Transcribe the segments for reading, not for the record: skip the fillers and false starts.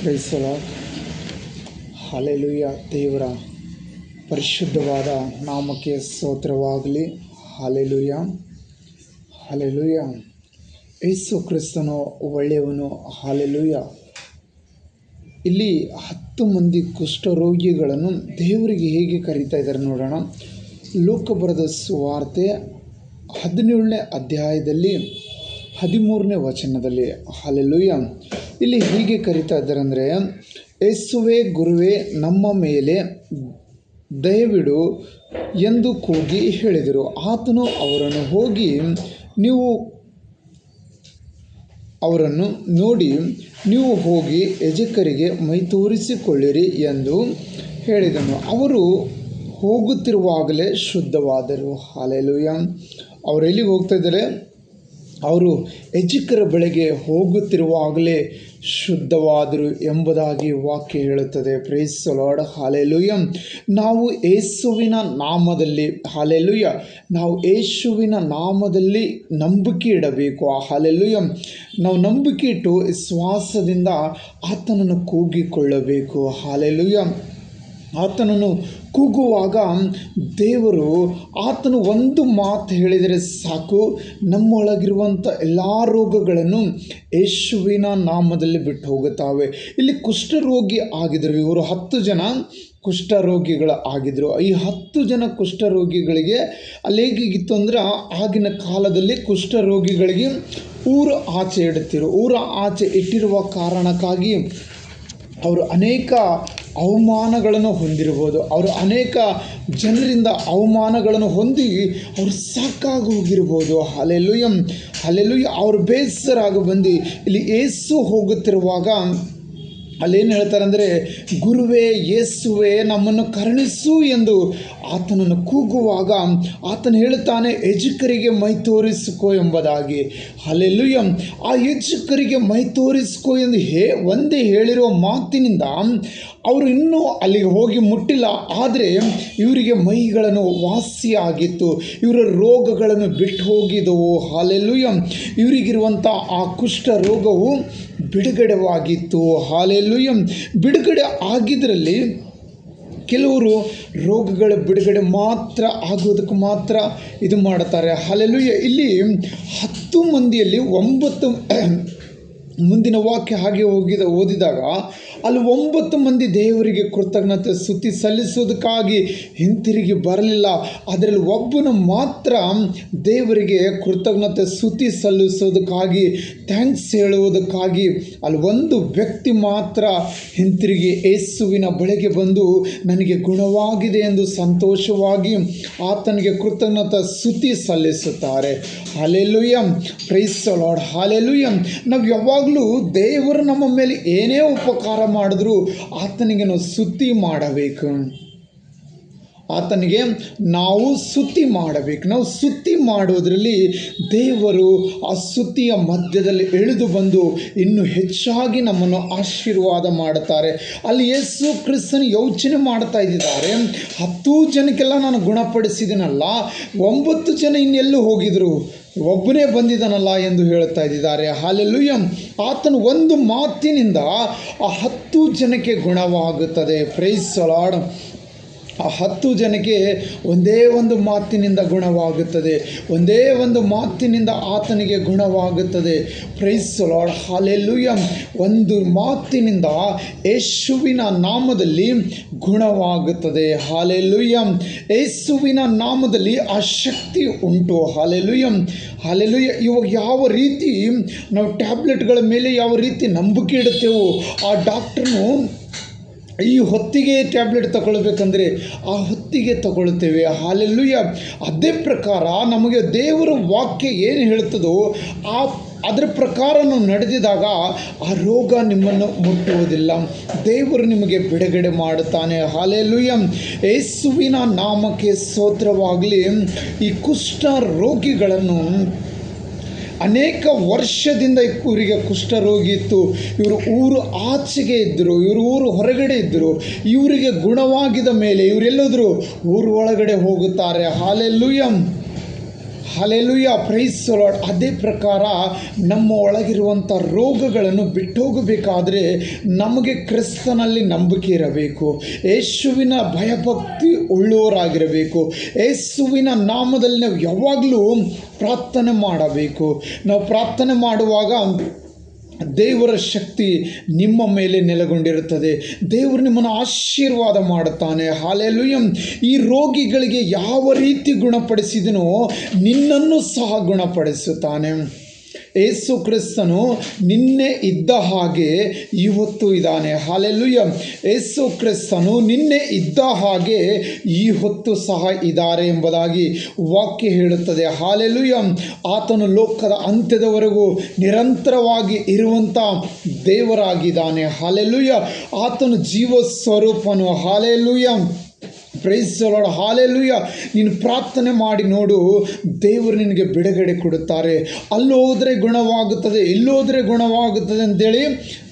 Price the lord. Hallelujah. ದೇವರ ಪರಿಶುದ್ಧವಾದ ನಾಮಕ್ಕೆ ಸ್ತೋತ್ರವಾಗಲಿ. Hallelujah, hallelujah. ಯೇಸು ಕ್ರಿಸ್ತನು ಒಳ್ಳೆಯವನು. ಹಲ್ಲೆಲೂಯಾ. ಇಲ್ಲಿ 10 ಮಂದಿ ಕುಷ್ಠರೋಗಿಗಳನ್ನು ದೇವರಿಗೆ ಹೇಗೆ ಕರೀತಾ ಇದ್ದಾರೆ ನೋಡೋಣ. ಲೋಕ ಬರೆದ ಸುವಾರ್ತೆ 17ನೇ ಅಧ್ಯಾಯದಲ್ಲಿ 13ನೇ ವಚನದಲ್ಲಿ ಹಲ್ಲೆಲೂಯಾ ಇಲ್ಲಿ ಹೀಗೆ ಕರೀತಾ ಇದ್ದಾರೆ ಅಂದರೆ, ಯೇಸುವೇ ಗುರುವೇ ನಮ್ಮ ಮೇಲೆ ದಯವಿಡು ಎಂದು ಕೂಗಿ ಹೇಳಿದರು. ಆತನು ಅವರನ್ನು ನೋಡಿ ನೀವು ಹೋಗಿ ಯಾಜಕರಿಗೆ ಮೈ ತೋರಿಸಿಕೊಳ್ಳಿರಿ ಎಂದು ಹೇಳಿದನು. ಅವರು ಹೋಗುತ್ತಿರುವಾಗಲೇ ಶುದ್ಧವಾದರು. ಹಲ್ಲೆಲೂಯಾ. ಅವರು ಎಲ್ಲಿಗೆ ಹೋಗ್ತಾ ಇದ್ದಾರೆ? ಅವರು ಯಾಜಕರ ಬಳಿಗೆ ಹೋಗುತ್ತಿರುವಾಗಲೇ ಶುದ್ಧವಾದರು ಎಂಬುದಾಗಿ ವಾಕ್ಯ ಹೇಳುತ್ತದೆ. Praise the lord. ಹಲ್ಲೆಲೂಯಾ. ನಾವು ಯೇಸುವಿನ ನಾಮದಲ್ಲಿ ಹಲ್ಲೆಲೂಯಾ ನಾವು ಯೇಸುವಿನ ನಾಮದಲ್ಲಿ ನಂಬಿಕೆ ಇಡಬೇಕು. ಹಲ್ಲೆಲೂಯಾ. ನಾವು ನಂಬಿಕೆ ಇಟ್ಟು ವಿಶ್ವಾಸದಿಂದ ಆತನನ್ನು ಕೂಗಿಕೊಳ್ಳಬೇಕು. ಹಲ್ಲೆಲೂಯಾ. ಆತನನ್ನು ಕೂಗುವಾಗ ದೇವರು ಆತನು ಒಂದು ಮಾತು ಹೇಳಿದರೆ ಸಾಕು, ನಮ್ಮೊಳಗಿರುವಂಥ ಎಲ್ಲ ರೋಗಗಳನ್ನು ಯೇಸುವಿನ ನಾಮದಲ್ಲಿ ಬಿಟ್ಟು ಹೋಗುತ್ತವೆ. ಇಲ್ಲಿ ಕುಷ್ಠರೋಗಿ ಆಗಿದ್ದರು. ಇವರು 10 ಜನ ಕುಷ್ಠರೋಗಿಗಳು ಆಗಿದ್ದರು. ಈ 10 ಜನ ಕುಷ್ಠರೋಗಿಗಳಿಗೆ ಅಲ್ಲಿ ಹೇಗಿತ್ತು ಅಂದರೆ, ಆಗಿನ ಕಾಲದಲ್ಲಿ ಕುಷ್ಠರೋಗಿಗಳಿಗೆ ಊರು ಆಚೆ ಇಡುತ್ತಿರು. ಊರ ಆಚೆ ಇಟ್ಟಿರುವ ಕಾರಣಕ್ಕಾಗಿ ಅವರು ಅನೇಕ ಅವಮಾನಗಳನ್ನು ಹೊಂದಿರ್ಬೋದು. ಅವರು ಅನೇಕ ಜನರಿಂದ ಅವಮಾನಗಳನ್ನು ಹೊಂದಿ ಅವರು ಸಾಕಾಗಿ ಹೋಗಿರ್ಬೋದು. Hallelujah, hallelujah. ಅವರು ಬೇಸರಾಗಿ ಬಂದು ಇಲ್ಲಿ ಯೇಸು ಹೋಗುತ್ತಿರುವಾಗ ಅಲ್ಲೇನು ಹೇಳ್ತಾರೆ ಅಂದರೆ, ಗುರುವೇ ಯೇಸುವೇ ನಮ್ಮನ್ನು ಕರುಣಿಸು ಎಂದು ಆತನನ್ನು ಕೂಗುವಾಗ ಆತನು ಹೇಳುತ್ತಾನೆ, ಯಾಜಕರಿಗೆ ಮೈ ತೋರಿಸಿಕೋ ಎಂಬುದಾಗಿ. ಹಲ್ಲೆಲೂಯಾ. ಆ ಯಾಜಕರಿಗೆ ಮೈ ತೋರಿಸಿಕೋ ಎಂದು ಒಂದೇ ಹೇಳಿರುವ ಮಾತಿನಿಂದ ಅವರು ಇನ್ನೂ ಅಲ್ಲಿಗೆ ಹೋಗಿ ಮುಟ್ಟಿಲ್ಲ. ಆದರೆ ಇವರಿಗೆ ಮೈಗಳನ್ನು ವಾಸಿಯಾಗಿತ್ತು, ಇವರ ರೋಗಗಳನ್ನು ಬಿಟ್ಟು ಹೋಗಿದ್ದವು. ಹಲ್ಲೆಲೂಯಾ. ಇವರಿಗಿರುವಂಥ ಆ ಕುಷ್ಠ ರೋಗವು ಬಿಡುಗಡೆವಾಗಿತ್ತು. ಹಲ್ಲೆಲೂಯಾ. ಬಿಡುಗಡೆ ಆಗಿದ್ದರಲ್ಲಿ ಕೆಲವರು ರೋಗಗಳ ಬಿಡುಗಡೆ ಮಾತ್ರ ಆಗೋದಕ್ಕೆ ಮಾತ್ರ ಇದು ಮಾಡ್ತಾರೆ. ಹಲ್ಲೆಲೂಯಾ. ಇಲ್ಲಿ 10 ಮಂದಿಯಲ್ಲಿ 9 ಮುಂದಿನ ವಾಕ್ಯ ಹಾಗೆ ಓದಿದಾಗ ಅಲ್ಲಿ 9 ಮಂದಿ ದೇವರಿಗೆ ಕೃತಜ್ಞತೆ ಸ್ತುತಿ ಸಲ್ಲಿಸೋದಕ್ಕಾಗಿ ಹಿಂತಿರುಗಿ ಬರಲಿಲ್ಲ. ಅದರಲ್ಲಿ ಒಬ್ಬನು ಮಾತ್ರ ದೇವರಿಗೆ ಕೃತಜ್ಞತೆ ಸ್ತುತಿ ಸಲ್ಲಿಸೋದಕ್ಕಾಗಿ, ಥ್ಯಾಂಕ್ಸ್ ಹೇಳುವುದಕ್ಕಾಗಿ ಅಲ್ಲಿ ಒಂದು ವ್ಯಕ್ತಿ ಮಾತ್ರ ಹಿಂತಿರುಗಿ ಯೇಸುವಿನ ಬಳಿಗೆ ಬಂದು ನನಗೆ ಗುಣವಾಗಿದೆ ಎಂದು ಸಂತೋಷವಾಗಿ ಆತನಿಗೆ ಕೃತಜ್ಞತೆ ಸ್ತುತಿ ಸಲ್ಲಿಸುತ್ತಾರೆ. Hallelujah. Praise the lord. Hallelujah. ನಾವು ಯಾವಾಗಲೂ ದೇವರು ನಮ್ಮ ಮೇಲೆ ಏನೇ ಉಪಕಾರ ಮಾಡಿದ್ರು ಆತನಿಗೆ ನಾವು ಸ್ತುತಿ ಮಾಡಬೇಕು. ಆತನಿಗೆ ನಾವು ಸ್ತುತಿ ಮಾಡಬೇಕು. ನಾವು ಸ್ತುತಿ ಮಾಡೋದರಲ್ಲಿ ದೇವರು ಆ ಸ್ತುತಿಯ ಮಧ್ಯದಲ್ಲಿ ಇಳಿದು ಬಂದು ಇನ್ನೂ ಹೆಚ್ಚಾಗಿ ನಮ್ಮನ್ನು ಆಶೀರ್ವಾದ ಮಾಡುತ್ತಾರೆ. ಅಲ್ಲಿ ಯೇಸು ಕ್ರಿಸ್ತನು ಯೋಚನೆ ಮಾಡ್ತಾ ಇದ್ದಾರೆ, 10 ಜನಕ್ಕೆಲ್ಲ ನಾನು ಗುಣಪಡಿಸಿದನಲ್ಲ, 9 ಜನ ಇನ್ನೆಲ್ಲೂ ಹೋಗಿದ್ರು, ಒಬ್ಬನೇ ಬಂದಿದ್ದಾನಲ್ಲ ಎಂದು ಹೇಳ್ತಾ ಇದ್ದಾರೆ. ಹಲ್ಲೆಲೂಯಾ. ಆತನು ಒಂದು ಮಾತಿನಿಂದ ಆ 10 ಜನಕ್ಕೆ ಗುಣವಾಗುತ್ತದೆ. Praise the lord. ಆ 10 ಜನಕ್ಕೆ ಒಂದೇ ಒಂದು ಮಾತಿನಿಂದ ಗುಣವಾಗುತ್ತದೆ. ಒಂದೇ ಒಂದು ಮಾತಿನಿಂದ ಆತನಿಗೆ ಗುಣವಾಗುತ್ತದೆ. Praise the lord. ಹಲ್ಲೆಲೂಯಾ. ಒಂದು ಮಾತಿನಿಂದ ಯೇಸುವಿನ ನಾಮದಲ್ಲಿ ಗುಣವಾಗುತ್ತದೆ. ಹಲ್ಲೆಲೂಯಾ. ಯೇಸುವಿನ ನಾಮದಲ್ಲಿ ಆ ಶಕ್ತಿ ಉಂಟು. Hallelujah, hallelujah. ಇವಾಗ ಯಾವ ರೀತಿ ನಾವು ಟ್ಯಾಬ್ಲೆಟ್ಗಳ ಮೇಲೆ ಯಾವ ರೀತಿ ನಂಬಿಕೆ ಇಡುತ್ತೇವೋ, ಆ ಡಾಕ್ಟ್ರನು ಈ ಹೊತ್ತಿಗೆ ಟ್ಯಾಬ್ಲೆಟ್ ತಗೊಳ್ಬೇಕಂದ್ರೆ ಆ ಹೊತ್ತಿಗೆ ತಗೊಳ್ತೇವೆ. ಹಲ್ಲೆಲೂಯಾ. ಅದೇ ಪ್ರಕಾರ ನಮಗೆ ದೇವರ ವಾಕ್ಯ ಏನು ಹೇಳ್ತದೋ ಅದರ ಪ್ರಕಾರ ನಾವು ನಡೆದಿದಾಗ ಆ ರೋಗ ನಿಮ್ಮನ್ನು ಮುಟ್ಟುವುದಿಲ್ಲ. ದೇವರು ನಿಮಗೆ ಬಿಡುಗಡೆ ಮಾಡುತ್ತಾನೆ. ಹಲ್ಲೆಲೂಯಾ. ಯೇಸುವಿನ ನಾಮಕ್ಕೆ ಸ್ತೋತ್ರವಾಗಲಿ. ಈ ಕುಷ್ಠ ರೋಗಿಗಳನ್ನು ಅನೇಕ ವರ್ಷದಿಂದ ಇವರಿಗೆ ಕುಷ್ಠರೋಗಿ ಇತ್ತು. ಇವರು ಊರು ಆಚೆಗೆ ಇದ್ದರು, ಇವರು ಊರು ಹೊರಗಡೆ ಇದ್ದರು. ಇವರಿಗೆ ಗುಣವಾಗಿದ ಮೇಲೆ ಇವರೆಲ್ಲೋದ್ರು ಊರು ಒಳಗಡೆ ಹೋಗುತ್ತಾರೆ. Hallelujah. Hallelujah, praise the lord. ಅದೇ ಪ್ರಕಾರ ನಮ್ಮ ಒಳಗಿರುವಂಥ ರೋಗಗಳನ್ನು ಬಿಟ್ಟೋಗಬೇಕಾದ್ರೆ ನಮಗೆ ಕ್ರಿಸ್ತನಲ್ಲಿ ನಂಬಿಕೆ ಇರಬೇಕು. ಯೇಸುವಿನ ಭಯಭಕ್ತಿ ಉಳ್ಳವರಾಗಿರಬೇಕು. ಯೇಸುವಿನ ನಾಮದಲ್ಲಿ ನಾವು ಯಾವಾಗಲೂ ಪ್ರಾರ್ಥನೆ ಮಾಡಬೇಕು. ನಾವು ಪ್ರಾರ್ಥನೆ ಮಾಡುವಾಗ ದೇವರ ಶಕ್ತಿ ನಿಮ್ಮ ಮೇಲೆ ನೆಲೆಗೊಂಡಿರುತ್ತದೆ. ದೇವರು ನಿಮ್ಮನ್ನು ಆಶೀರ್ವಾದ ಮಾಡುತ್ತಾನೆ. ಹಲ್ಲೆಲೂಯಾ. ಈ ರೋಗಿಗಳಿಗೆ ಯಾವ ರೀತಿ ಗುಣಪಡಿಸಿದನೋ ನಿನ್ನನ್ನು ಸಹ ಗುಣಪಡಿಸುತ್ತಾನೆ. ಯೇಸು ಕ್ರಿಸ್ತನು ನಿನ್ನೆ ಇದ್ದ ಹಾಗೆ ಇವತ್ತು ಇದ್ದಾನೆ. ಹಲ್ಲೆಲೂಯಾ. ಯೇಸು ಕ್ರಿಸ್ತನು ನಿನ್ನೆ ಇದ್ದ ಹಾಗೆ ಈ ಹೊತ್ತು ಸಹ ಇದ್ದಾರೆ ಎಂಬುದಾಗಿ ವಾಕ್ಯ ಹೇಳುತ್ತದೆ. ಹಲ್ಲೆಲೂಯಾ. ಆತನು ಲೋಕದ ಅಂತ್ಯದವರೆಗೂ ನಿರಂತರವಾಗಿ ಇರುವಂಥ ದೇವರಾಗಿದ್ದಾನೆ. ಹಲ್ಲೆಲೂಯಾ. ಆತನು ಜೀವ ಸ್ವರೂಪನು. Hallelujah, praise the lord. Hallelujah. ನೀನು ಪ್ರಾರ್ಥನೆ ಮಾಡಿ ನೋಡು, ದೇವರು ನಿನಗೆ ಬಿಡುಗಡೆ ಕೊಡುತ್ತಾರೆ. ಅಲ್ಲೋದ್ರೆ ಗುಣವಾಗುತ್ತದೆ, ಇಲ್ಲೋದ್ರೆ ಗುಣವಾಗುತ್ತದೆ ಅಂತೇಳಿ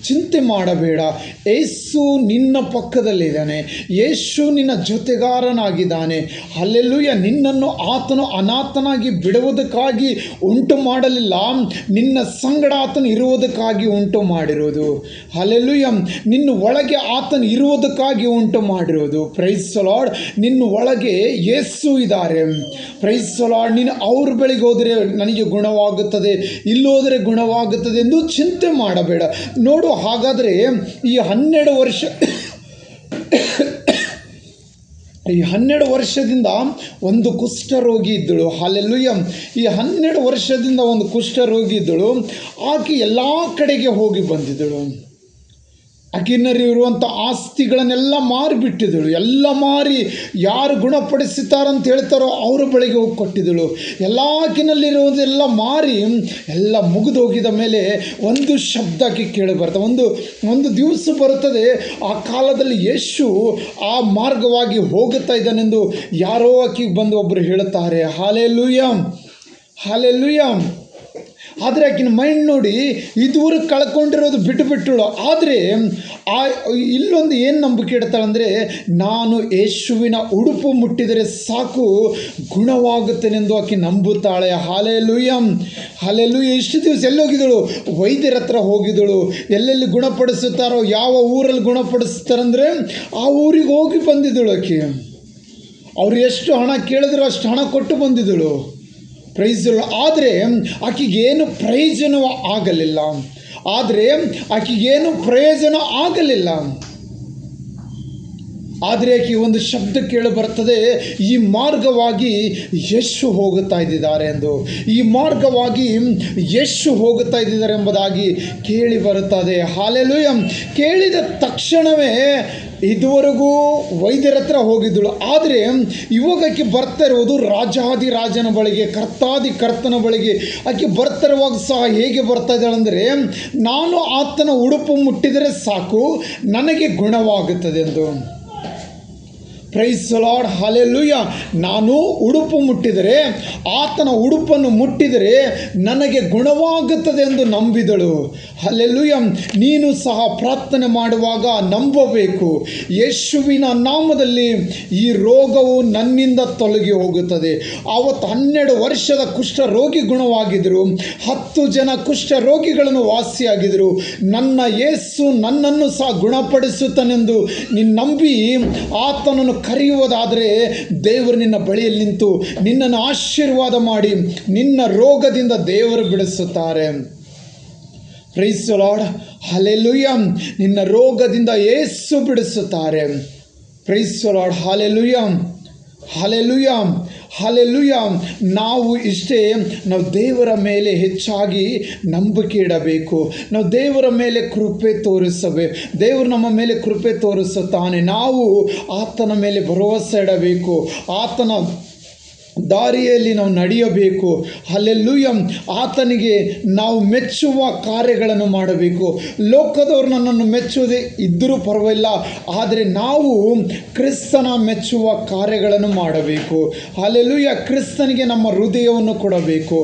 ಚಿಂತೆ ಮಾಡಬೇಡ. ಯೇಸು ನಿನ್ನ ಪಕ್ಕದಲ್ಲಿದ್ದಾನೆ. ಯೇಸು ನಿನ್ನ ಜೊತೆಗಾರನಾಗಿದ್ದಾನೆ. ಹಲ್ಲೆಲೂಯಾ. ನಿನ್ನನ್ನು ಆತನು ಅನಾಥನಾಗಿ ಬಿಡುವುದಕ್ಕಾಗಿ ಉಂಟು ಮಾಡಲಿಲ್ಲ, ನಿನ್ನ ಸಂಗಡ ಆತನು ಇರುವುದಕ್ಕಾಗಿ ಉಂಟು ಮಾಡಿರೋದು. ಹಲ್ಲೆಲೂಯಾ. ನಿನ್ನ ಒಳಗೆ ಆತನು ಇರುವುದಕ್ಕಾಗಿ ಉಂಟು ಮಾಡಿರೋದು. Praise the lord. ನಿನ್ನ ಒಳಗೆ ಯೇಸು ಇದ್ದಾರೆ. Praise the lord. ನೀನು ಅವ್ರ ಬಳಿಗೆ ಹೋದರೆ ನನಗೆ ಗುಣವಾಗುತ್ತದೆ, ಇಲ್ಲೋದರೆ ಗುಣವಾಗುತ್ತದೆ ಎಂದು ಚಿಂತೆ ಮಾಡಬೇಡ. ನೋಡು, ಹಾಗಾದರೆ ಈ 12 ವರ್ಷ ಈ 12 ವರ್ಷದಿಂದ ಒಂದು ಕುಷ್ಠರೋಗಿ ಇದ್ದಳು. ಹಲ್ಲೆಲೂಯಾ. ಈ 12 ವರ್ಷದಿಂದ ಒಂದು ಕುಷ್ಠರೋಗಿ ಇದ್ದಳು. ಆಕೆ ಎಲ್ಲ ಕಡೆಗೆ ಹೋಗಿ ಬಂದಿದ್ದಳು. ಆಕಿನಲ್ಲಿರುವಂಥ ಆಸ್ತಿಗಳನ್ನೆಲ್ಲ ಮಾರಿಬಿಟ್ಟಿದ್ದಳು. ಎಲ್ಲ ಮಾರಿ ಯಾರು ಗುಣಪಡಿಸುತ್ತಾರಂತ ಹೇಳ್ತಾರೋ ಅವರ ಬಳಿಗೆ ಹೋಗಿ ಕೊಟ್ಟಿದ್ದಳು. ಎಲ್ಲ ಆಕಿನಲ್ಲಿರುವುದೆಲ್ಲ ಮಾರಿ ಎಲ್ಲ ಮುಗಿದೋಗಿದ ಮೇಲೆ ಒಂದು ಶಬ್ದ ಆಕೆ ಕೇಳಿ ಬರ್ತದೆ. ಒಂದು ದಿವಸ ಬರುತ್ತದೆ, ಆ ಕಾಲದಲ್ಲಿ ಯೇಸು ಆ ಮಾರ್ಗವಾಗಿ ಹೋಗುತ್ತಾ ಇದ್ದಾನೆಂದು ಯಾರೋ ಆಕೆಗೆ ಬಂದು ಒಬ್ಬರು ಹೇಳುತ್ತಾರೆ. Hallelujah, hallelujah. ಆದರೆ ಆಕಿನ ಮೈಂಡ್ ನೋಡಿ, ಇದುವರೆಗೆ ಕಳ್ಕೊಂಡಿರೋದು ಬಿಟ್ಟುಬಿಟ್ಟಳು. ಆದರೆ ಇಲ್ಲೊಂದು ಏನು ನಂಬಿಕೆ ಇಡ್ತಾಳಂದರೆ, ನಾನು ಯೇಸುವಿನ ಉಡುಪು ಮುಟ್ಟಿದರೆ ಸಾಕು ಗುಣವಾಗುತ್ತೇನೆಂದು ಆಕೆ ನಂಬುತ್ತಾಳೆ. Hallelujah, hallelujah. ಇಷ್ಟು ದಿವಸ ಎಲ್ಲೋಗಿದ್ದಳು? ವೈದ್ಯರ ಹತ್ರ ಹೋಗಿದ್ದಳು. ಎಲ್ಲೆಲ್ಲಿ ಗುಣಪಡಿಸುತ್ತಾರೋ, ಯಾವ ಊರಲ್ಲಿ ಗುಣಪಡಿಸ್ತಾರಂದರೆ ಆ ಊರಿಗೆ ಹೋಗಿ ಬಂದಿದ್ದಳು ಆಕೆ. ಅವ್ರು ಎಷ್ಟು ಹಣ ಕೇಳಿದ್ರು ಅಷ್ಟು ಹಣ ಕೊಟ್ಟು ಬಂದಿದ್ದಳು. Price the lord. ಆದರೆ ಆಕೆಗೇನು ಪ್ರಯೋಜನ ಆಗಲಿಲ್ಲ. ಆದರೆ ಆಕೆ ಒಂದು ಶಬ್ದ ಕೇಳಿ ಬರ್ತದೆ, ಈ ಮಾರ್ಗವಾಗಿ ಯೇಸು ಹೋಗುತ್ತಾ ಇದ್ದಾರೆ ಎಂದು. ಈ ಮಾರ್ಗವಾಗಿ ಯೇಸು ಹೋಗುತ್ತಾ ಇದ್ದಾರೆ ಎಂಬುದಾಗಿ ಕೇಳಿ ಬರುತ್ತದೆ. ಹಲ್ಲೆಲೂಯಾ. ಕೇಳಿದ ತಕ್ಷಣವೇ ಇದುವರೆಗೂ ವೈದ್ಯರ ಹತ್ರ ಹೋಗಿದ್ದಳು. ಆದರೆ ಇವಾಗ ಆಕೆ ಬರ್ತಾ ಇರುವುದು ರಾಜಾದಿ ರಾಜನ ಬಳಿಗೆ, ಕರ್ತಾದಿ ಕರ್ತನ ಬಳಿಗೆ. ಆಕೆ ಬರ್ತಿರುವಾಗ ಸಹ ಹೇಗೆ ಬರ್ತಾ ಇದ್ದಾಳೆಂದರೆ, ನಾನು ಆತನ ಉಡುಪು ಮುಟ್ಟಿದರೆ ಸಾಕು ನನಗೆ ಗುಣವಾಗುತ್ತದೆ ಎಂದು. Praise the lord. ಹಲ್ಲೆಲೂಯಾ. ನಾನು ಉಡುಪು ಮುಟ್ಟಿದರೆ, ಆತನ ಉಡುಪನ್ನು ಮುಟ್ಟಿದರೆ ನನಗೆ ಗುಣವಾಗುತ್ತದೆ ಎಂದು ನಂಬಿದಳು. ಹಲ್ಲೆಲೂಯಾ. ನೀನು ಸಹ ಪ್ರಾರ್ಥನೆ ಮಾಡುವಾಗ ನಂಬಬೇಕು, ಯೇಸುವಿನ ನಾಮದಲ್ಲಿ ಈ ರೋಗವು ನನ್ನಿಂದ ತೊಲಗಿ ಹೋಗುತ್ತದೆ. ಆವತ್ತು 12 ವರ್ಷದ ಕುಷ್ಠರೋಗಿ ಗುಣವಾಗಿದ್ದರು. 10 ಜನ ಕುಷ್ಠರೋಗಿಗಳನ್ನು ವಾಸಿಯಾಗಿದ್ದರು. ನನ್ನ ಯೇಸು ನನ್ನನ್ನು ಸಹ ಗುಣಪಡಿಸುತ್ತಾನೆಂದು ನೀನು ನಂಬಿ ಆತನನ್ನು ಕರೆಯುವುದಾದರೆ ದೇವರು ನಿನ್ನ ಬಳಿಯಲ್ಲಿ ನಿಂತು ನಿನ್ನನ್ನು ಆಶೀರ್ವಾದ ಮಾಡಿ ನಿನ್ನ ರೋಗದಿಂದ ದೇವರು ಬಿಡಿಸುತ್ತಾರೆ. Praise the lord. ಹಲ್ಲೆಲೂಯಾ. ನಿನ್ನ ರೋಗದಿಂದ ಯೇಸು ಬಿಡಿಸುತ್ತಾರೆ. Praise the lord. Hallelujah, hallelujah, hallelujah. ನಾವು ದೇವರ ಮೇಲೆ ಹೆಚ್ಚಾಗಿ ನಂಬಿಕೆ ಇಡಬೇಕು. ನಾವು ದೇವರ ಮೇಲೆ ಕೃಪೆ ತೋರಿಸಬೇಕು. ದೇವರು ನಮ್ಮ ಮೇಲೆ ಕೃಪೆ ತೋರಿಸುತ್ತಾನೆ. ನಾವು ಆತನ ಮೇಲೆ ಭರವಸೆ ಇಡಬೇಕು. ಆತನ ದಾರಿಯಲ್ಲಿ ನಾವು ನಡೆಯಬೇಕು. ಹಲ್ಲೆಲೂಯಾ. ಆತನಿಗೆ ನಾವು ಮೆಚ್ಚುವ ಕಾರ್ಯಗಳನ್ನು ಮಾಡಬೇಕು. ಲೋಕದವರು ನನ್ನನ್ನು ಮೆಚ್ಚುವುದೇ ಇದ್ದರೂ ಪರವಾಗಿಲ್ಲ, ಆದರೆ ನಾವು ಕ್ರಿಸ್ತನ ಮೆಚ್ಚುವ ಕಾರ್ಯಗಳನ್ನು ಮಾಡಬೇಕು. ಹಲ್ಲೆಲೂಯಾ. ಕ್ರಿಸ್ತನಿಗೆ ನಮ್ಮ ಹೃದಯವನ್ನು ಕೊಡಬೇಕು.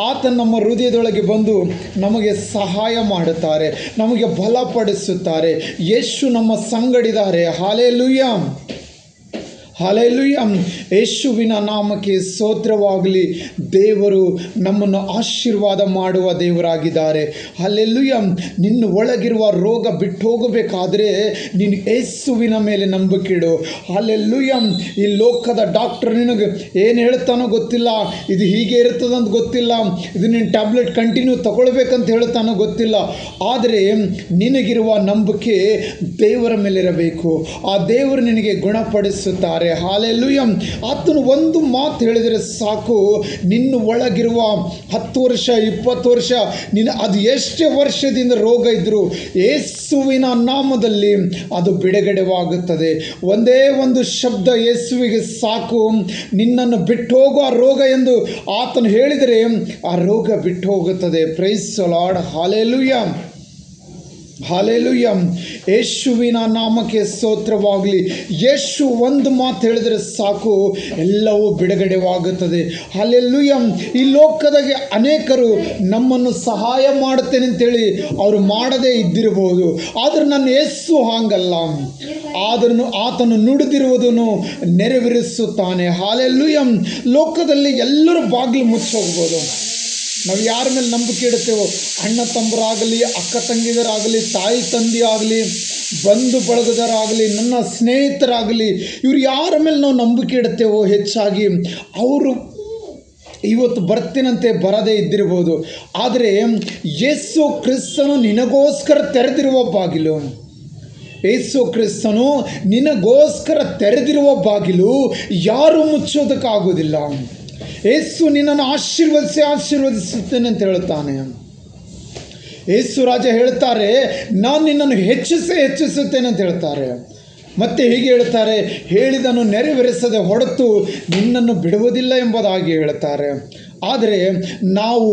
ಆತ ನಮ್ಮ ಹೃದಯದೊಳಗೆ ಬಂದು ನಮಗೆ ಸಹಾಯ ಮಾಡುತ್ತಾರೆ, ನಮಗೆ ಬಲಪಡಿಸುತ್ತಾರೆ. ಯೇಸು ನಮ್ಮ ಸಂಗಡಿದ್ದಾರೆ. ಹಲ್ಲೆಲೂಯಾ. ಹಲ್ಲೆಲೂಯ. ಯೇಸುವಿನ ನಾಮಕ್ಕೆ ಸ್ತೋತ್ರವಾಗಲಿ. ದೇವರು ನಮ್ಮನ್ನು ಆಶೀರ್ವಾದ ಮಾಡುವ ದೇವರಾಗಿದ್ದಾರೆ. ಹಲ್ಲೆಲೂಯ. ನಿನ್ನ ಒಳಗಿರುವ ರೋಗ ಬಿಟ್ಟು ಹೋಗಬೇಕಾದ್ರೆ ನೀನು ಯೇಸುವಿನ ಮೇಲೆ ನಂಬಿಕೆ ಇಡು. ಹಲ್ಲೆಲೂಯ. ಈ ಲೋಕದ ಡಾಕ್ಟರ್ ನಿನಗೆ ಏನು ಹೇಳ್ತಾನೋ ಗೊತ್ತಿಲ್ಲ, ಇದು ಹೀಗೆ ಇರ್ತದಂತ ಗೊತ್ತಿಲ್ಲ, ಇದು ನೀನು ಟ್ಯಾಬ್ಲೆಟ್ ಕಂಟಿನ್ಯೂ ತಗೊಳ್ಬೇಕಂತ ಹೇಳ್ತಾನೋ ಗೊತ್ತಿಲ್ಲ. ಆದರೆ ನಿನಗಿರುವ ನಂಬಿಕೆ ದೇವರ ಮೇಲಿರಬೇಕು. ಆ ದೇವರು ನಿನಗೆ ಗುಣಪಡಿಸುತ್ತಾರೆ. ಹಲ್ಲೆಲೂಯ. ಆತನು ಒಂದು ಮಾತು ಹೇಳಿದರೆ ಸಾಕು, ನಿನ್ನ ಒಳಗಿರುವ 10 ವರ್ಷ 20 ವರ್ಷ ಅದು ಎಷ್ಟೇ ವರ್ಷದಿಂದ ರೋಗ ಇದ್ದರೂ ಯೇಸುವಿನ ನಾಮದಲ್ಲಿ ಅದು ಬಿಡುಗಡೆವಾಗುತ್ತದೆ. ಒಂದೇ ಒಂದು ಶಬ್ದ ಯೇಸುವಿಗೆ ಸಾಕು, ನಿನ್ನನ್ನು ಬಿಟ್ಟು ಹೋಗುವ ರೋಗ ಎಂದು ಆತನು ಹೇಳಿದರೆ ಆ ರೋಗ ಬಿಟ್ಟು ಹೋಗುತ್ತದೆ. Praise the lord. Hallelujah. Hallelujah. ಯೇಸುವಿನ ನಾಮಕ್ಕೆ ಸ್ತೋತ್ರವಾಗಲಿ. ಯೇಸು ಒಂದು ಮಾತು ಹೇಳಿದರೆ ಸಾಕು, ಎಲ್ಲವೂ ಬಿಡುಗಡೆವಾಗುತ್ತದೆ. ಹಲ್ಲೆಲೂಯ. ಈ ಲೋಕದಾಗೆ ಅನೇಕರು ನಮ್ಮನ್ನು ಸಹಾಯ ಮಾಡುತ್ತೇನೆ ಅಂತೇಳಿ ಅವರು ಮಾಡದೇ ಇದ್ದಿರಬಹುದು. ಆದರೆ ನನ್ನ ಯೇಸು ಹಾಗಲ್ಲ. ಆದರೂ ಆತನು ನುಡಿದಿರುವುದನ್ನು ನೆರವೇರಿಸುತ್ತಾನೆ. ಹಲ್ಲೆಲೂಯ. ಲೋಕದಲ್ಲಿ ಎಲ್ಲರೂ ಬಾಗಿಲು ಮುಚ್ಚೋಗ್ಬೋದು. ನಾವು ಯಾರ ಮೇಲೆ ನಂಬಿಕೆ ಇಡುತ್ತೇವೋ, ಅಣ್ಣ ತಮ್ಮರಾಗಲಿ, ಅಕ್ಕ ತಂಗಿದರಾಗಲಿ, ತಾಯಿ ತಂದೆ ಆಗಲಿ, ಬಂಧು ಬಳಗದರಾಗಲಿ, ನನ್ನ ಸ್ನೇಹಿತರಾಗಲಿ, ಇವರು ಯಾರ ಮೇಲೆ ನಾವು ನಂಬಿಕೆ ಇಡುತ್ತೇವೋ ಹೆಚ್ಚಾಗಿ ಅವರು ಇವತ್ತು ಬರ್ತೀನಂತೆ ಬರದೇ ಇದ್ದಿರ್ಬೋದು. ಆದರೆ ಯೇಸು ಕ್ರಿಸ್ತನು ನಿನಗೋಸ್ಕರ ತೆರೆದಿರುವ ಬಾಗಿಲು. ಯೇಸು ಕ್ರಿಸ್ತನು ನಿನಗೋಸ್ಕರ ತೆರೆದಿರುವ ಬಾಗಿಲು ಯಾರೂ ಮುಚ್ಚೋದಕ್ಕಾಗೋದಿಲ್ಲ. ಯೇಸು ನಿನ್ನನ್ನು ಆಶೀರ್ವದಿಸುತ್ತೇನೆ ಅಂತ ಹೇಳುತ್ತಾನೆ. ಯೇಸು ರಾಜ ಹೇಳ್ತಾರೆ, ನಾನು ನಿನ್ನನ್ನು ಹೆಚ್ಚಿಸುತ್ತೇನೆ ಅಂತ ಹೇಳ್ತಾರೆ. ಮತ್ತೆ ಹೀಗೆ ಹೇಳ್ತಾರೆ, ಹೇಳಿದನು ನೆರವೇರಿಸದೆ ಹೊರತು ನಿನ್ನನ್ನು ಬಿಡುವುದಿಲ್ಲ ಎಂಬುದಾಗಿ ಹೇಳ್ತಾರೆ. ಆದರೆ ನಾವು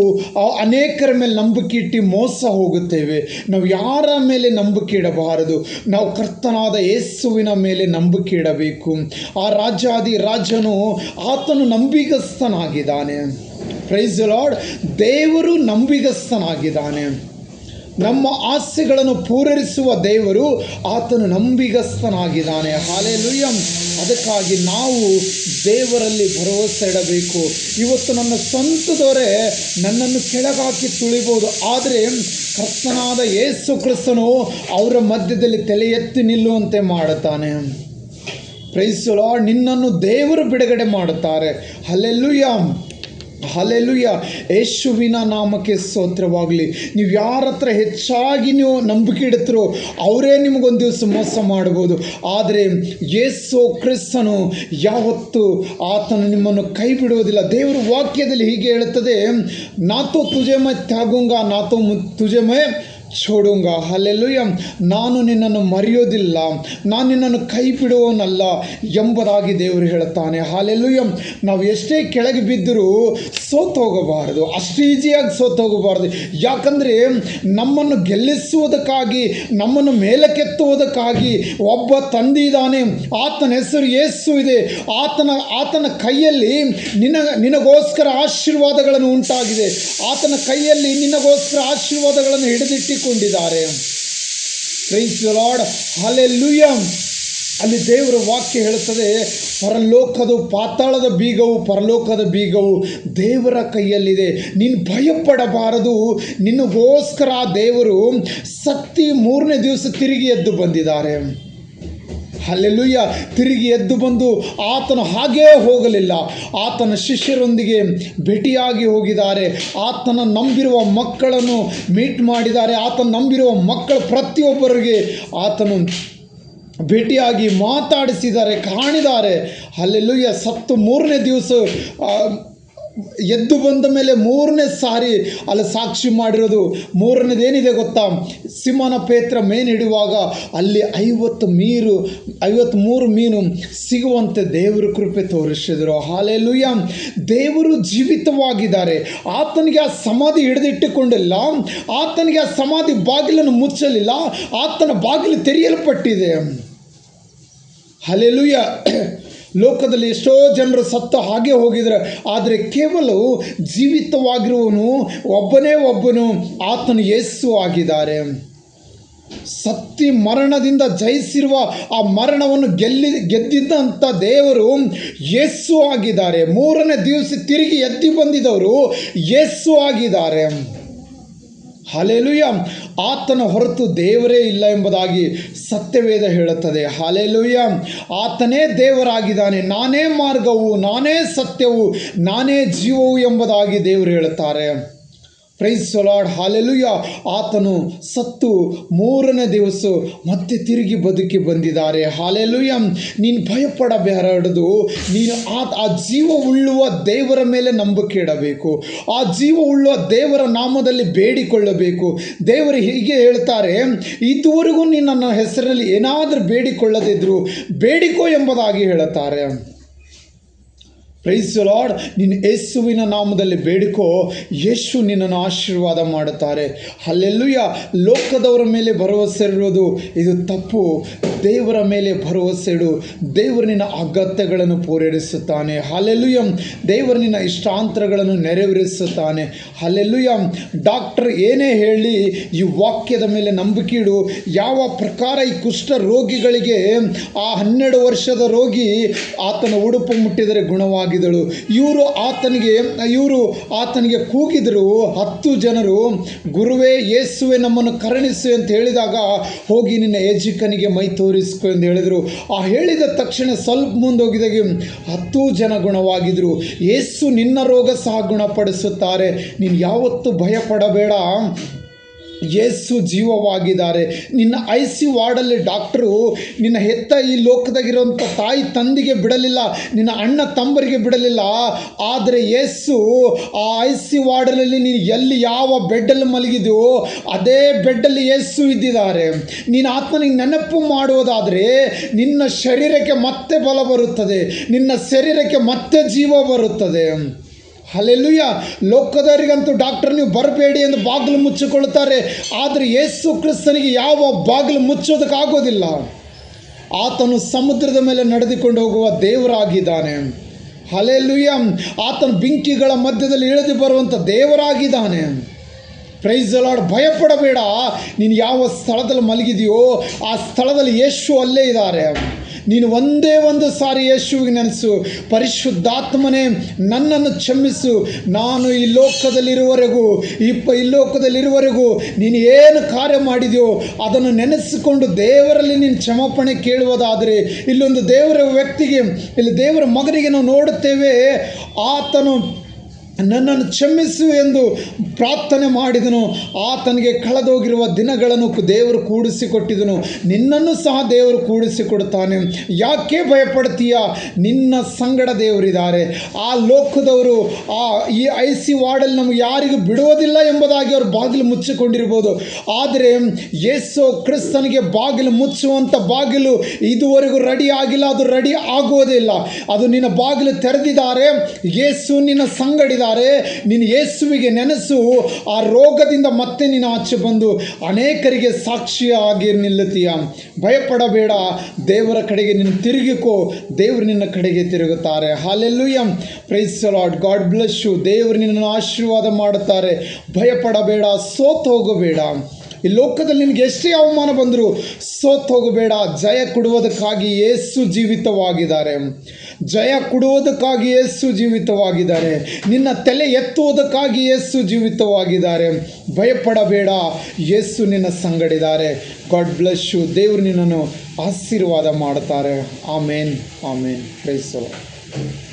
ಅನೇಕರ ಮೇಲೆ ನಂಬಿಕೆ ಇಟ್ಟು ಮೋಸ ಹೋಗುತ್ತೇವೆ. ನಾವು ಯಾರ ಮೇಲೆ ನಂಬಿಕೆ ಇಡಬಾರದು. ನಾವು ಕರ್ತನಾದ ಯೇಸುವಿನ ಮೇಲೆ ನಂಬಿಕೆ ಇಡಬೇಕು. ಆ ರಾಜಾದಿ ರಾಜನು ಆತನು ನಂಬಿಗಸ್ತನಾಗಿದ್ದಾನೆ. Price the lord. ದೇವರು ನಂಬಿಗಸ್ತನಾಗಿದ್ದಾನೆ. ನಮ್ಮ ಆಸೆಗಳನ್ನು ಪೂರೈಸುವ ದೇವರು ಆತನು ನಂಬಿಗಸ್ತನಾಗಿದ್ದಾನೆ. ಹಲ್ಲೆಲೂಯ. ಅದಕ್ಕಾಗಿ ನಾವು ದೇವರಲ್ಲಿ ಭರವಸೆ ಇಡಬೇಕು. ಇವತ್ತು ನನ್ನ ಸ್ವಂತದವರೇ ನನ್ನನ್ನು ಕೆಳಗಾಕಿ ತುಳಿಬೋದು, ಆದರೆ ಕರ್ತನಾದ ಯೇಸು ಕ್ರಿಸ್ತನು ಅವರ ಮಧ್ಯದಲ್ಲಿ ತಲೆ ಎತ್ತಿ ನಿಲ್ಲುವಂತೆ ಮಾಡುತ್ತಾನೆ. Praise the lord. ನಿನ್ನನ್ನು ದೇವರು ಬಿಡುಗಡೆ ಮಾಡುತ್ತಾರೆ. ಹಲ್ಲೆಲೂಯ. ಹಲ್ಲೆಲೂಯ. ಯೇಸುವಿನ ನಾಮಕ್ಕೆ ಸ್ತೋತ್ರವಾಗಲಿ. ನೀವು ಯಾರ ಹತ್ರ ಹೆಚ್ಚಾಗಿ ನೀವು ನಂಬಿಕೆ ಇಡ್ತೀರೋ ಅವರೇ ನಿಮಗೊಂದು ದಿವಸ ಮೋಸ ಮಾಡ್ಬೋದು. ಆದರೆ ಯೇಸು ಕ್ರಿಸ್ತನು ಯಾವತ್ತೂ ಆತನು ನಿಮ್ಮನ್ನು ಕೈ ಬಿಡುವುದಿಲ್ಲ. ದೇವರ ವಾಕ್ಯದಲ್ಲಿ ಹೀಗೆ ಹೇಳುತ್ತದೆ, ನಾತೋ ತುಜೆ ಮೈ ತ್ಯಾಗುಂಗ ನಾತೋ ತುಜೆ ಮೈ ಛೋಡುಂಗ. ಹಲ್ಲೆಲೂಯ. ನಾನು ನಿನ್ನನ್ನು ಮರೆಯೋದಿಲ್ಲ, ನಾನು ನಿನ್ನನ್ನು ಕೈ ಬಿಡುವವನಲ್ಲ ಎಂಬುದಾಗಿ ದೇವರು ಹೇಳುತ್ತಾನೆ. ಹಲ್ಲೆಲೂಯ. ನಾವು ಎಷ್ಟೇ ಕೆಳಗೆ ಬಿದ್ದರೂ ಸೋತು ಹೋಗಬಾರದು, ಅಷ್ಟು ಈಸಿಯಾಗಿ ಸೋತು ಹೋಗಬಾರ್ದು. ಯಾಕಂದರೆ ನಮ್ಮನ್ನು ಗೆಲ್ಲಿಸುವುದಕ್ಕಾಗಿ, ನಮ್ಮನ್ನು ಮೇಲಕ್ಕೆತ್ತುವುದಕ್ಕಾಗಿ ಒಬ್ಬ ತಂದೆ ಇದ್ದಾನೆ. ಆತನ ಹೆಸರು ಯೇಸು ಇದೆ. ಆತನ ಕೈಯಲ್ಲಿ ನಿನಗೋಸ್ಕರ ಆಶೀರ್ವಾದಗಳನ್ನು ಉಂಟಾಗಿದೆ. ಆತನ ಕೈಯಲ್ಲಿ ನಿನಗೋಸ್ಕರ ಆಶೀರ್ವಾದಗಳನ್ನು ಹಿಡಿದಿಟ್ಟಿಕೊಂಡಿದ್ದಾರೆ. Praise the lord. ಹಲ್ಲೆಲೂಯ. ಅಲ್ಲಿ ದೇವರ ವಾಕ್ಯ ಹೇಳುತ್ತದೆ, ಪರಲೋಕದ ಬೀಗವು ದೇವರ ಕೈಯಲ್ಲಿದೆ. ನೀನು ಭಯಪಡಬಾರದು. ನಿನಗೋಸ್ಕರ ದೇವರು ಸತ್ತಿ 3ನೇ ದಿವಸ ತಿರುಗಿ ಎದ್ದು ಬಂದಿದ್ದಾರೆ. ಹಲ್ಲೆಲೂಯ. ತಿರುಗಿ ಎದ್ದು ಬಂದು ಆತನು ಹಾಗೇ ಹೋಗಲಿಲ್ಲ. ಆತನ ಶಿಷ್ಯರೊಂದಿಗೆ ಭೇಟಿಯಾಗಿ ಹೋಗಿದ್ದಾರೆ. ಆತನ ನಂಬಿರುವ ಮಕ್ಕಳನ್ನು ಮೀಟ್ ಮಾಡಿದ್ದಾರೆ. ಆತನ ನಂಬಿರುವ ಮಕ್ಕಳು ಪ್ರತಿಯೊಬ್ಬರಿಗೆ ಆತನು ಭೇಟಿಯಾಗಿ ಮಾತಾಡಿಸಿದ್ದಾರೆ, ಕಾಣಿದ್ದಾರೆ. ಹಲ್ಲೆಲೂಯ. ಸತ್ತು 3ನೇ ದಿವಸ ಎದ್ದು ಬಂದ ಮೇಲೆ 3ನೇ ಸಾರಿ ಅಲ್ಲಿ ಸಾಕ್ಷಿ ಮಾಡಿರೋದು. 3ನೇದೇನಿದೆ ಗೊತ್ತಾ? ಸಿಮೋನ ಪೇತ್ರ ಮೀನು ಹಿಡಿಯುವಾಗ ಅಲ್ಲಿ 53 ಮೀನು ಸಿಗುವಂತೆ ದೇವರು ಕೃಪೆ ತೋರಿಸಿದರು. ಹಲ್ಲೆಲೂಯ. ದೇವರು ಜೀವಿತವಾಗಿದ್ದಾರೆ. ಆತನಿಗೆ ಆ ಸಮಾಧಿ ಹಿಡಿದಿಟ್ಟುಕೊಂಡಿಲ್ಲ. ಆತನಿಗೆ ಆ ಸಮಾಧಿ ಬಾಗಿಲನ್ನು ಮುಚ್ಚಲಿಲ್ಲ. ಆತನ ಬಾಗಿಲು ತೆರೆಯಲ್ಪಟ್ಟಿದೆ. ಹಲ್ಲೆಲೂಯ. ಲೋಕದಲ್ಲಿ ಎಷ್ಟೋ ಜನರು ಸತ್ತ ಹಾಗೆ ಹೋಗಿದ್ದಾರೆ. ಆದರೆ ಕೇವಲ ಜೀವಿತವಾಗಿರುವವನು ಒಬ್ಬನು ಆತನು ಯೇಸು ಆಗಿದ್ದಾರೆ. ಸತ್ತಿ ಮರಣದಿಂದ ಜಯಿಸಿರುವ ಆ ಮರಣವನ್ನು ಗೆದ್ದಿದ್ದಂಥ ದೇವರು ಯೇಸು ಆಗಿದ್ದಾರೆ. ಮೂರನೇ ದಿವಸ ತಿರುಗಿ ಎದ್ದು ಬಂದಿದ್ದವರು ಯೇಸು ಆಗಿದ್ದಾರೆ. ಹಲ್ಲೆಲೂಯ. ಆತನ ಹೊರತು ದೇವರೇ ಇಲ್ಲ ಎಂಬುದಾಗಿ ಸತ್ಯವೇದ ಹೇಳುತ್ತದೆ. ಹಲ್ಲೆಲೂಯ. ಆತನೇ ದೇವರಾಗಿದ್ದಾನೆ. ನಾನೇ ಮಾರ್ಗವು, ನಾನೇ ಸತ್ಯವು, ನಾನೇ ಜೀವವು ಎಂಬುದಾಗಿ ದೇವರು ಹೇಳುತ್ತಾರೆ. Price the lord. ಹಲ್ಲೆಲೂಯ. ಆತನು ಸತ್ತು ಮೂರನೇ ದಿವಸ ಮತ್ತೆ ತಿರುಗಿ ಬದುಕಿ ಬಂದಿದ್ದಾರೆ. ಹಲ್ಲೆಲೂಯ. ನೀನು ಭಯಪಡಬಾರದು. ನೀನು ಆ ಜೀವವುಳ್ಳುವ ದೇವರ ಮೇಲೆ ನಂಬಿಕೆ ಇಡಬೇಕು. ಆ ಜೀವವುಳ್ಳುವ ದೇವರ ನಾಮದಲ್ಲಿ ಬೇಡಿಕೊಳ್ಳಬೇಕು. ದೇವರು ಹೀಗೆ ಹೇಳ್ತಾರೆ, ಇದುವರೆಗೂ ನೀನು ನನ್ನ ಹೆಸರಲ್ಲಿ ಏನಾದರೂ ಬೇಡಿಕೊಳ್ಳದಿದ್ರು ಬೇಡಿಕೋ ಎಂಬುದಾಗಿ ಹೇಳುತ್ತಾರೆ. Price the lord. ನೀನು ಯೇಸುವಿನ ನಾಮದಲ್ಲಿ ಬೇಡಿಕೋ, ಯೇಸು ನಿನ್ನನ್ನು ಆಶೀರ್ವಾದ ಮಾಡುತ್ತಾರೆ. ಹಲ್ಲೆಲೂಯ. ಲೋಕದವರ ಮೇಲೆ ಭರವಸೆ ಇರುವುದು ಇದು ತಪ್ಪು. ದೇವರ ಮೇಲೆ ಭರವಸೆ ಇಡು. ದೇವರು ನಿನ್ನ ಅಗತ್ಯಗಳನ್ನು ಪೂರೈಸುತ್ತಾನೆ. ಹಲ್ಲೆಲೂಯ. ದೇವರು ನಿನ್ನ ಇಷ್ಟಾಂತರಗಳನ್ನು ನೆರವೇರಿಸುತ್ತಾನೆ. ಹಲ್ಲೆಲೂಯ. ಡಾಕ್ಟರ್ ಏನೇ ಹೇಳಿ ಈ ವಾಕ್ಯದ ಮೇಲೆ ನಂಬಿಕೆ ಇಡು. ಯಾವ ಪ್ರಕಾರ ಈ ಕುಷ್ಠ ರೋಗಿಗಳಿಗೆ ಆ 12 ವರ್ಷದ ರೋಗಿ ಆತನ ಉಡುಪು ಮುಟ್ಟಿದರೆ ಗುಣವಾಗಿ ಇವರು ಆತನಿಗೆ ಕೂಗಿದರು. 10 ಜನರು, ಗುರುವೇ ಯೇಸುವೆ ನಮ್ಮನ್ನು ಕರುಣಿಸು ಅಂತ ಹೇಳಿದಾಗ, ಹೋಗಿ ನಿನ್ನ ಯಾಜಕನಿಗೆ ಮೈ ತೋರಿಸ್ಕೊ ಎಂದು ಹೇಳಿದರು. ಆ ಹೇಳಿದ ತಕ್ಷಣ ಸ್ವಲ್ಪ ಮುಂದೆ ಹೋಗಿದಾಗ 10 ಜನ ಗುಣವಾಗಿದ್ದರು. ಯೇಸು ನಿನ್ನ ರೋಗ ಸಹ ಗುಣಪಡಿಸುತ್ತಾರೆ. ನೀನು ಯಾವತ್ತೂ ಭಯಪಡಬೇಡ. ಯೇಸು ಜೀವವಾಗಿದ್ದಾರೆ. ನಿನ್ನ ICU ವಾರ್ಡಲ್ಲಿ ಡಾಕ್ಟರು ನಿನ್ನ ಹೆತ್ತ ಈ ಲೋಕದಾಗಿರುವಂಥ ತಾಯಿ ತಂದೆಗೆ ಬಿಡಲಿಲ್ಲ, ನಿನ್ನ ಅಣ್ಣ ತಮ್ಮರಿಗೆ ಬಿಡಲಿಲ್ಲ. ಆದರೆ ಯೇಸು ಆ ICU ವಾರ್ಡಲ್ಲಿ ನೀನು ಎಲ್ಲಿ ಯಾವ ಬೆಡ್ಡಲ್ಲಿ ಮಲಗಿದೆಯೋ ಅದೇ ಬೆಡ್ಡಲ್ಲಿ ಯೇಸು ಇದ್ದಿದ್ದಾರೆ. ನೀನು ಆತ್ಮನಿಗೆ ನೆನಪು ಮಾಡುವುದಾದರೆ ನಿನ್ನ ಶರೀರಕ್ಕೆ ಮತ್ತೆ ಬಲ ಬರುತ್ತದೆ, ನಿನ್ನ ಶರೀರಕ್ಕೆ ಮತ್ತೆ ಜೀವ ಬರುತ್ತದೆ. ಹಲ್ಲೆಲೂಯ. ಲೋಕದವರಿಗಂತೂ ಡಾಕ್ಟರ್ ನೀವು ಬರಬೇಡಿ ಎಂದು ಬಾಗಿಲು ಮುಚ್ಚಿಕೊಳ್ಳುತ್ತಾರೆ. ಆದರೆ ಯೇಸು ಕ್ರಿಸ್ತನಿಗೆ ಯಾವ ಬಾಗಿಲು ಮುಚ್ಚೋದಕ್ಕಾಗೋದಿಲ್ಲ. ಆತನು ಸಮುದ್ರದ ಮೇಲೆ ನಡೆದುಕೊಂಡು ಹೋಗುವ ದೇವರಾಗಿದ್ದಾನೆ. ಹಲ್ಲೆಲೂಯ. ಆತನು ಬೆಂಕಿಗಳ ಮಧ್ಯದಲ್ಲಿ ಇಳಿದು ಬರುವಂಥ ದೇವರಾಗಿದ್ದಾನೆ. Price the lord. ಭಯಪಡಬೇಡ. ನೀನು ಯಾವ ಸ್ಥಳದಲ್ಲಿ ಮಲಗಿದೆಯೋ ಆ ಸ್ಥಳದಲ್ಲಿ ಯೇಸು ಅಲ್ಲೇ ಇದ್ದಾರೆ. ನೀನು ಒಂದೇ ಒಂದು ಸಾರಿ ಯೇಸುವಿಗೆ ನೆನೆಸು, ಪರಿಶುದ್ಧಾತ್ಮನೇ ನನ್ನನ್ನು ಕ್ಷಮಿಸು. ನಾನು ಈ ಲೋಕದಲ್ಲಿರುವವರೆಗೂ ನೀನು ಏನು ಕಾರ್ಯ ಮಾಡಿದೆಯೋ ಅದನ್ನು ನೆನೆಸಿಕೊಂಡು ದೇವರಲ್ಲಿ ನೀನು ಕ್ಷಮಾಪಣೆ ಕೇಳುವುದಾದರೆ, ಇಲ್ಲೊಂದು ದೇವರ ಮಗನಿಗೆ ನಾವು ನೋಡುತ್ತೇವೆ. ಆತನು ನನ್ನನ್ನು ಕ್ಷಮಿಸು ಎಂದು ಪ್ರಾರ್ಥನೆ ಮಾಡಿದನು. ಆತನಿಗೆ ಕಳೆದೋಗಿರುವ ದಿನಗಳನ್ನು ದೇವರು ಕೂಡಿಸಿಕೊಟ್ಟಿದನು. ನಿನ್ನನ್ನು ಸಹ ದೇವರು ಕೂಡಿಸಿಕೊಡುತ್ತಾನೆ. ಯಾಕೆ ಭಯಪಡ್ತೀಯ? ನಿನ್ನ ಸಂಗಡ ದೇವರಿದ್ದಾರೆ. ಆ ಲೋಕದವರು ಈ ICU ವಾರ್ಡಲ್ಲಿ ನಮಗೆ ಯಾರಿಗೂ ಬಿಡುವುದಿಲ್ಲ ಎಂಬುದಾಗಿ ಅವರು ಬಾಗಿಲು ಮುಚ್ಚಿಕೊಂಡಿರ್ಬೋದು. ಆದರೆ ಯೇಸು ಕ್ರಿಸ್ತನಿಗೆ ಬಾಗಿಲು ಮುಚ್ಚುವಂಥ ಬಾಗಿಲು ಇದುವರೆಗೂ ರೆಡಿ ಆಗಿಲ್ಲ. ಅದು ರೆಡಿ ಆಗುವುದೇ ಇಲ್ಲ. ಅದು ನಿನ್ನ ಬಾಗಿಲು ತೆರೆದಿದ್ದಾರೆ. ಯೇಸು ನಿನ್ನ ಸಂಗಡಿದ್ದಾರೆ. ನೀನು ಯೇಸುವಿಗೆ ನೆನೆಸು. ಆ ರೋಗದಿಂದ ಮತ್ತೆ ನೀನು ಆಚೆ ಬಂದು ಅನೇಕರಿಗೆ ಸಾಕ್ಷಿಯಾಗಿ ನಿಲ್ಲುತ್ತೀಯ. ಭಯಪಡಬೇಡ. ದೇವರ ಕಡೆಗೆ ನೀನು ತಿರುಗಿಕೋ. ದೇವರು ನಿನ್ನ ಕಡೆಗೆ ತಿರುಗುತ್ತಾರೆ. Hallelujah. Praise the Lord. God bless you. ದೇವರು ನಿನ್ನನ್ನು ಆಶೀರ್ವಾದ ಮಾಡುತ್ತಾರೆ. ಭಯಪಡಬೇಡ. ಸೋತು ಹೋಗಬೇಡ. ಈ ಲೋಕದಲ್ಲಿ ನಿನಗೆ ಎಷ್ಟೇ ಅವಮಾನ ಬಂದರೂ ಸೋತು ಹೋಗಬೇಡ. ಜಯ ಕೊಡುವುದಕ್ಕಾಗಿ ಯೇಸು ಜೀವಿತವಾಗಿದ್ದಾರೆ. ಜಯ ಕೊಡುವುದಕ್ಕಾಗಿ ಯೇಸು ಜೀವಿತವಾಗಿದ್ದಾರೆ. ನಿನ್ನ ತಲೆ ಎತ್ತುವುದಕ್ಕಾಗಿ ಯೇಸು ಜೀವಿತವಾಗಿದ್ದಾರೆ. ಭಯಪಡಬೇಡ. ಯೇಸು ನಿನ್ನ ಸಂಗಡಿದ್ದಾರೆ. God bless you. ದೇವರು ನಿನ್ನನ್ನು ಆಶೀರ್ವಾದ ಮಾಡುತ್ತಾರೆ. Amen. Amen. Praise the lord.